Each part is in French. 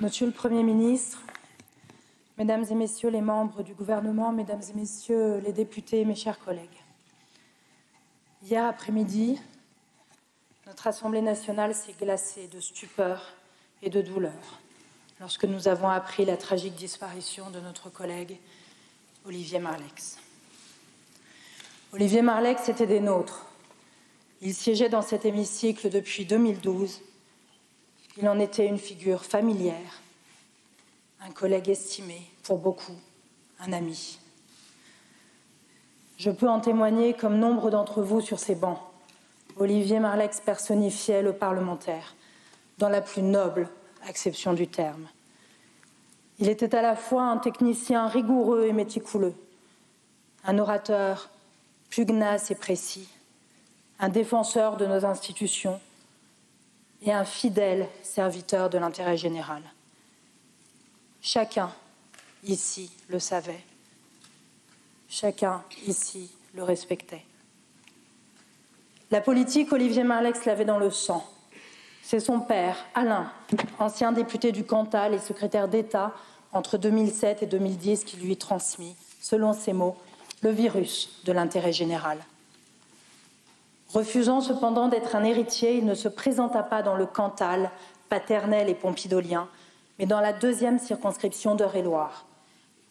Monsieur le Premier ministre, Mesdames et Messieurs les membres du gouvernement, Mesdames et Messieurs les députés, mes chers collègues. Hier après-midi, notre Assemblée nationale s'est glacée de stupeur et de douleur lorsque nous avons appris la tragique disparition de notre collègue Olivier Marleix. Olivier Marleix était des nôtres. Il siégeait dans cet hémicycle depuis 2012. Il en était une figure familière, un collègue estimé pour beaucoup, un ami. Je peux en témoigner comme nombre d'entre vous sur ces bancs. Olivier Marleix personnifiait le parlementaire, dans la plus noble acception du terme. Il était à la fois un technicien rigoureux et méticuleux, un orateur pugnace et précis, un défenseur de nos institutions et un fidèle serviteur de l'intérêt général. Chacun ici le savait, chacun ici le respectait. La politique, Olivier Marleix l'avait dans le sang. C'est son père, Alain, ancien député du Cantal et secrétaire d'État entre 2007 et 2010, qui lui transmit, selon ses mots, le virus de l'intérêt général. Refusant cependant d'être un héritier, il ne se présenta pas dans le Cantal, paternel et pompidolien, mais dans la 2e circonscription d'Eure-et-Loir,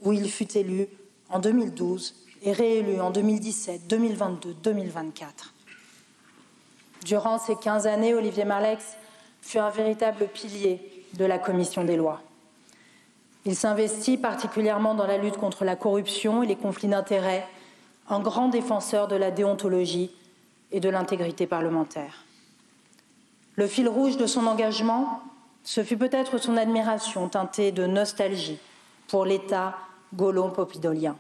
où il fut élu en 2012 et réélu en 2017, 2022, 2024. Durant ces 15 années, Olivier Marleix fut un véritable pilier de la Commission des lois. Il s'investit particulièrement dans la lutte contre la corruption et les conflits d'intérêts, en grand défenseur de la déontologie et de l'intégrité parlementaire. Le fil rouge de son engagement, ce fut peut-être son admiration teintée de nostalgie pour l'État gaullo-pompidolien.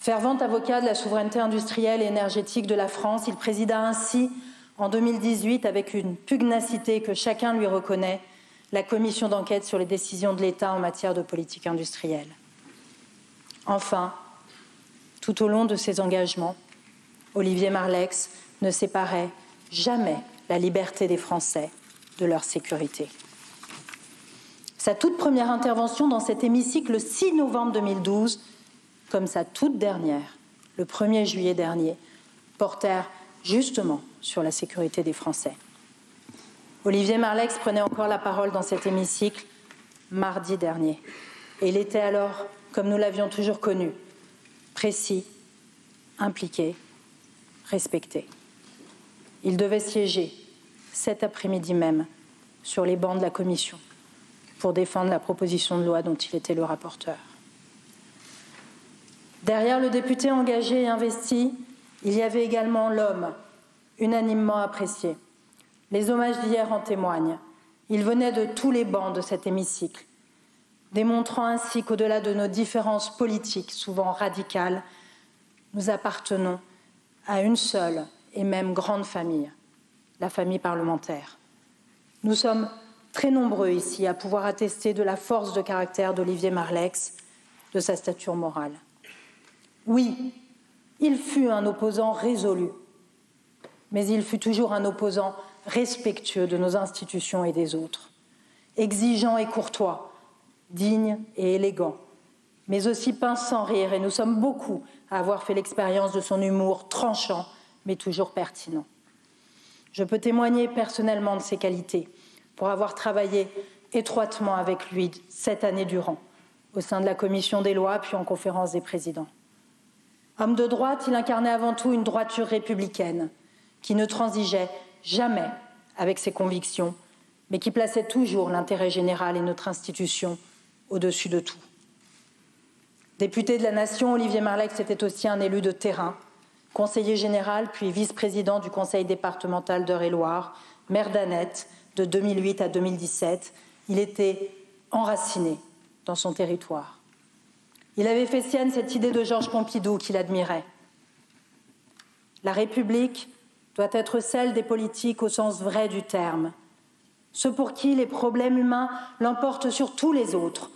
Fervent avocat de la souveraineté industrielle et énergétique de la France, il présida ainsi en 2018, avec une pugnacité que chacun lui reconnaît, la commission d'enquête sur les décisions de l'État en matière de politique industrielle. Enfin, tout au long de ses engagements, Olivier Marleix ne séparait jamais la liberté des Français de leur sécurité. Sa toute première intervention dans cet hémicycle, le 6 novembre 2012, comme sa toute dernière, le 1er juillet dernier, portèrent justement sur la sécurité des Français. Olivier Marleix prenait encore la parole dans cet hémicycle mardi dernier. Et il était alors, comme nous l'avions toujours connu, précis, impliqué, respecté. Il devait siéger cet après-midi même sur les bancs de la commission pour défendre la proposition de loi dont il était le rapporteur. Derrière le député engagé et investi, il y avait également l'homme, unanimement apprécié. Les hommages d'hier en témoignent. Il venait de tous les bancs de cet hémicycle, démontrant ainsi qu'au-delà de nos différences politiques, souvent radicales, nous appartenons à une seule et même grande famille, la famille parlementaire. Nous sommes très nombreux ici à pouvoir attester de la force de caractère d'Olivier Marleix, de sa stature morale. Oui, il fut un opposant résolu, mais il fut toujours un opposant respectueux de nos institutions et des autres, exigeant et courtois, digne et élégant, mais aussi pince sans rire, et nous sommes beaucoup à avoir fait l'expérience de son humour tranchant, mais toujours pertinent. Je peux témoigner personnellement de ses qualités, pour avoir travaillé étroitement avec lui 7 années durant, au sein de la Commission des lois, puis en conférence des présidents. Homme de droite, il incarnait avant tout une droiture républicaine, qui ne transigeait jamais avec ses convictions, mais qui plaçait toujours l'intérêt général et notre institution au-dessus de tout. Député de la Nation, Olivier Marleix était aussi un élu de terrain, conseiller général puis vice-président du conseil départemental d'Eure-et-Loir, maire d'Annette de 2008 à 2017. Il était enraciné dans son territoire. Il avait fait sienne cette idée de Georges Pompidou qu'il admirait. La République doit être celle des politiques au sens vrai du terme, ceux pour qui les problèmes humains l'emportent sur tous les autres,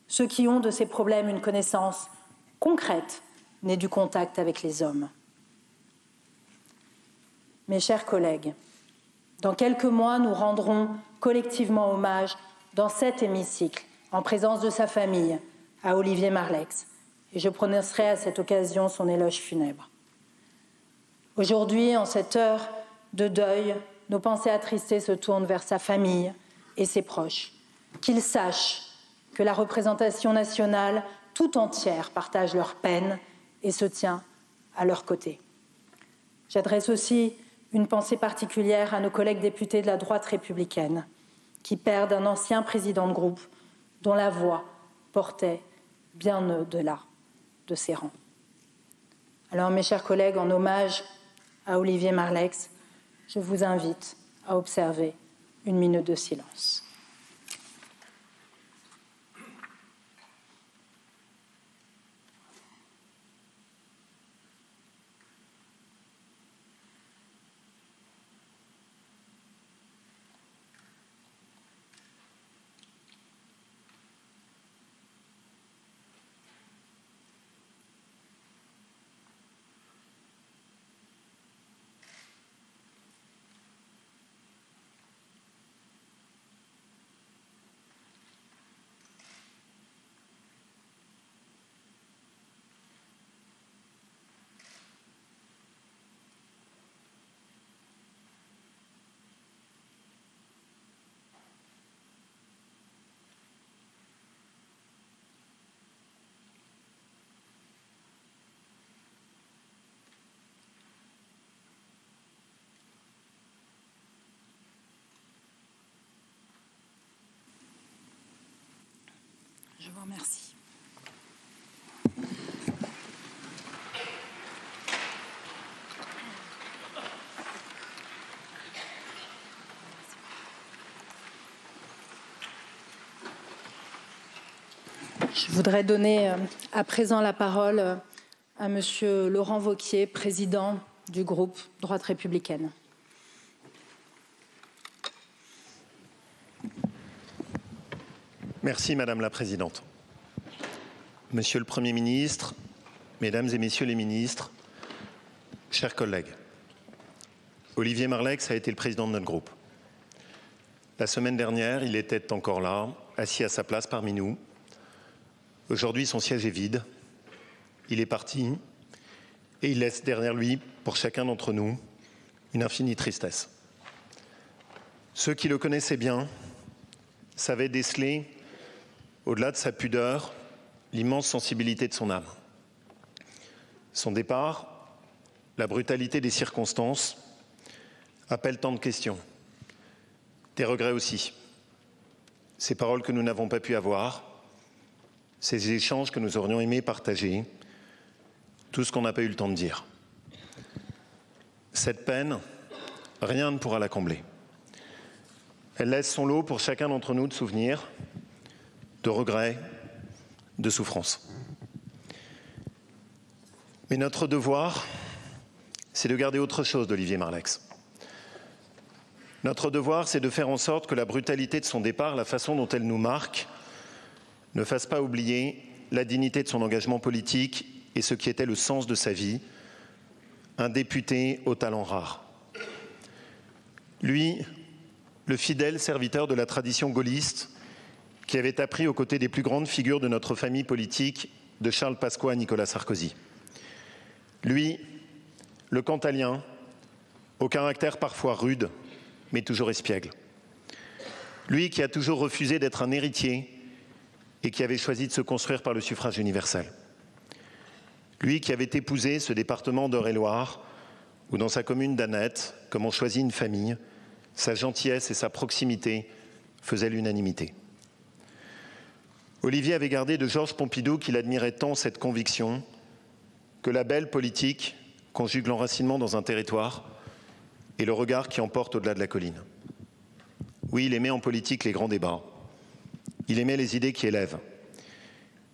ceux qui ont de ces problèmes une connaissance concrète née du contact avec les hommes. Mes chers collègues, dans quelques mois, nous rendrons collectivement hommage dans cet hémicycle, en présence de sa famille, à Olivier Marleix, et je prononcerai à cette occasion son éloge funèbre. Aujourd'hui, en cette heure de deuil, nos pensées attristées se tournent vers sa famille et ses proches. Qu'ils sachent que la représentation nationale tout entière partage leur peine et se tient à leur côté. J'adresse aussi une pensée particulière à nos collègues députés de la droite républicaine qui perdent un ancien président de groupe dont la voix portait bien au-delà de ses rangs. Alors, mes chers collègues, en hommage à Olivier Marleix, je vous invite à observer une minute de silence. Je vous remercie. Je voudrais donner à présent la parole à Monsieur Laurent Wauquiez, président du groupe Droite républicaine. Merci Madame la Présidente. Monsieur le Premier ministre, Mesdames et Messieurs les ministres, chers collègues, Olivier Marleix a été le président de notre groupe. La semaine dernière, il était encore là, assis à sa place parmi nous. Aujourd'hui, son siège est vide. Il est parti et il laisse derrière lui, pour chacun d'entre nous, une infinie tristesse. Ceux qui le connaissaient bien savaient déceler, au-delà de sa pudeur, l'immense sensibilité de son âme. Son départ, la brutalité des circonstances, appellent tant de questions, des regrets aussi. Ces paroles que nous n'avons pas pu avoir, ces échanges que nous aurions aimé partager, tout ce qu'on n'a pas eu le temps de dire. Cette peine, rien ne pourra la combler. Elle laisse son lot pour chacun d'entre nous de souvenirs, de regrets, de souffrances. Mais notre devoir, c'est de garder autre chose d'Olivier Marleix. Notre devoir, c'est de faire en sorte que la brutalité de son départ, la façon dont elle nous marque, ne fasse pas oublier la dignité de son engagement politique et ce qui était le sens de sa vie, un député au talent rare. Lui, le fidèle serviteur de la tradition gaulliste, qui avait appris aux côtés des plus grandes figures de notre famille politique, de Charles Pasqua à Nicolas Sarkozy. Lui, le Cantalien, au caractère parfois rude, mais toujours espiègle. Lui qui a toujours refusé d'être un héritier et qui avait choisi de se construire par le suffrage universel. Lui qui avait épousé ce département d'Eure-et-Loir, où dans sa commune d'Annette, comme on choisit une famille, sa gentillesse et sa proximité faisaient l'unanimité. Olivier avait gardé de Georges Pompidou qu'il admirait tant cette conviction que la belle politique conjugue l'enracinement dans un territoire et le regard qui emporte au-delà de la colline. Oui, il aimait en politique les grands débats. Il aimait les idées qui élèvent.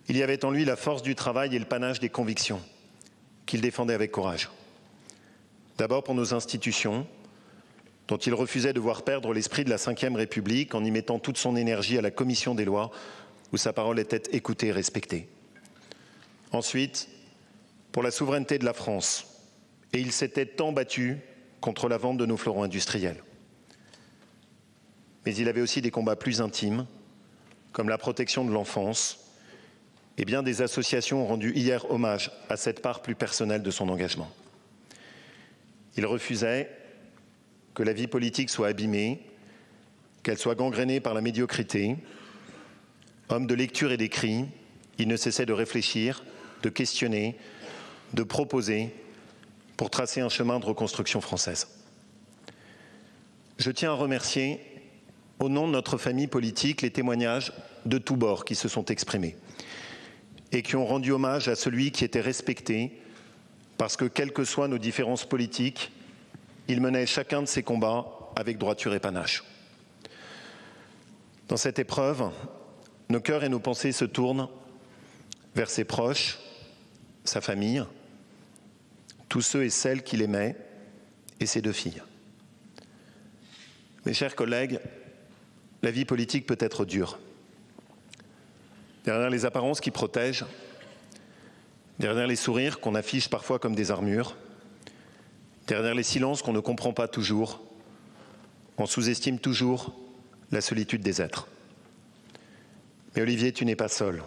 Il y avait en lui la force du travail et le panache des convictions qu'il défendait avec courage. D'abord pour nos institutions, dont il refusait de voir perdre l'esprit de la Ve République en y mettant toute son énergie à la commission des lois, où sa parole était écoutée et respectée. Ensuite, pour la souveraineté de la France, et il s'était tant battu contre la vente de nos fleurons industriels. Mais il avait aussi des combats plus intimes comme la protection de l'enfance, et bien des associations ont rendu hier hommage à cette part plus personnelle de son engagement. Il refusait que la vie politique soit abîmée, qu'elle soit gangrénée par la médiocrité. Homme de lecture et d'écrit, il ne cessait de réfléchir, de questionner, de proposer pour tracer un chemin de reconstruction française. Je tiens à remercier, au nom de notre famille politique, les témoignages de tous bords qui se sont exprimés et qui ont rendu hommage à celui qui était respecté parce que, quelles que soient nos différences politiques, il menait chacun de ses combats avec droiture et panache. Dans cette épreuve, nos cœurs et nos pensées se tournent vers ses proches, sa famille, tous ceux et celles qu'il aimait et ses 2 filles. Mes chers collègues, la vie politique peut être dure. Derrière les apparences qui protègent, derrière les sourires qu'on affiche parfois comme des armures, derrière les silences qu'on ne comprend pas toujours, on sous-estime toujours la solitude des êtres. Mais Olivier, tu n'es pas seul.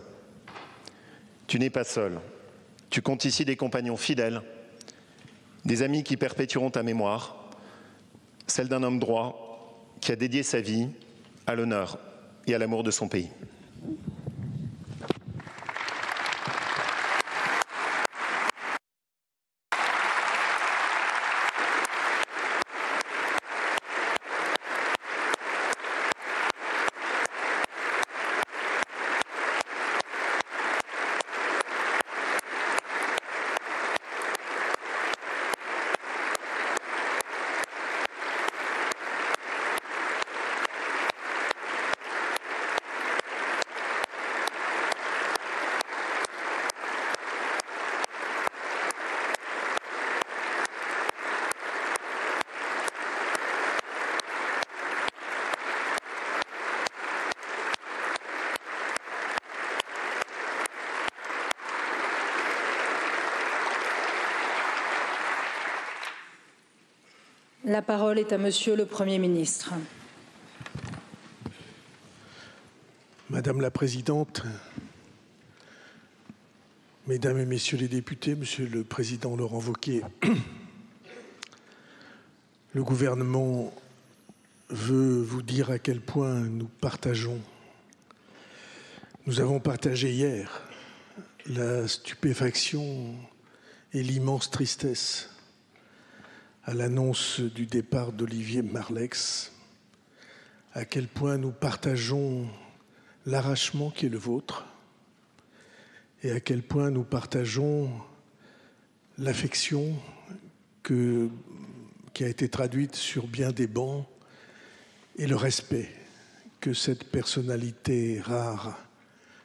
Tu n'es pas seul. Tu comptes ici des compagnons fidèles, des amis qui perpétueront ta mémoire, celle d'un homme droit qui a dédié sa vie à l'honneur et à l'amour de son pays. La parole est à Monsieur le Premier ministre. Madame la Présidente, Mesdames et Messieurs les députés, Monsieur le Président Laurent Wauquiez, le gouvernement veut vous dire à quel point nous partageons. Nous avons partagé hier la stupéfaction et l'immense tristesse à l'annonce du départ d'Olivier Marleix, à quel point nous partageons l'arrachement qui est le vôtre et à quel point nous partageons l'affection qui a été traduite sur bien des bancs et le respect que cette personnalité rare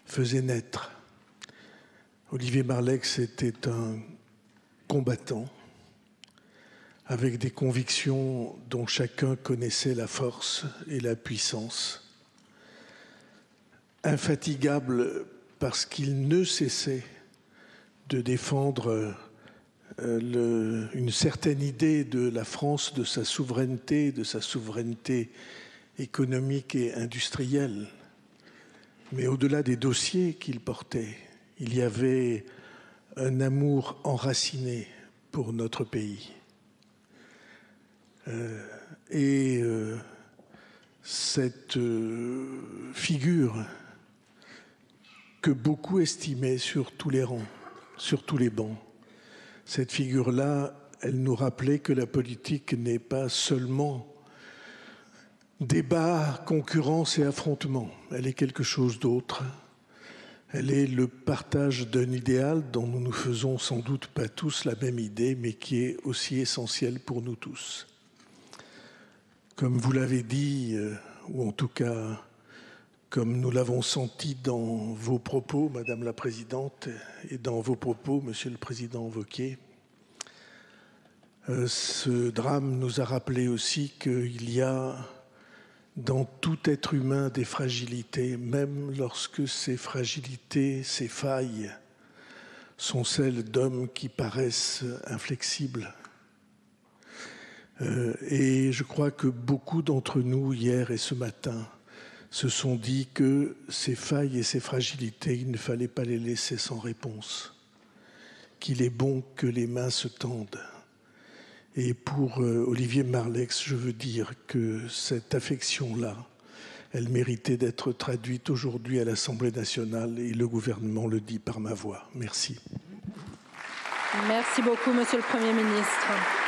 faisait naître. Olivier Marleix était un combattant avec des convictions dont chacun connaissait la force et la puissance. Infatigable parce qu'il ne cessait de défendre une certaine idée de la France, de sa souveraineté économique et industrielle. Mais au-delà des dossiers qu'il portait, il y avait un amour enraciné pour notre pays. Cette figure que beaucoup estimaient sur tous les rangs, sur tous les bancs, cette figure-là, elle nous rappelait que la politique n'est pas seulement débat, concurrence et affrontement. Elle est quelque chose d'autre. Elle est le partage d'un idéal dont nous ne faisons sans doute pas tous la même idée, mais qui est aussi essentiel pour nous tous. Comme vous l'avez dit, ou en tout cas, comme nous l'avons senti dans vos propos, Madame la Présidente, et dans vos propos, Monsieur le Président Wauquiez, ce drame nous a rappelé aussi qu'il y a dans tout être humain des fragilités, même lorsque ces fragilités, ces failles, sont celles d'hommes qui paraissent inflexibles. Et je crois que beaucoup d'entre nous, hier et ce matin, se sont dit que ces failles et ces fragilités, il ne fallait pas les laisser sans réponse, qu'il est bon que les mains se tendent. Et pour Olivier Marleix, je veux dire que cette affection-là, elle méritait d'être traduite aujourd'hui à l'Assemblée nationale et le gouvernement le dit par ma voix. Merci. Merci beaucoup, Monsieur le Premier ministre.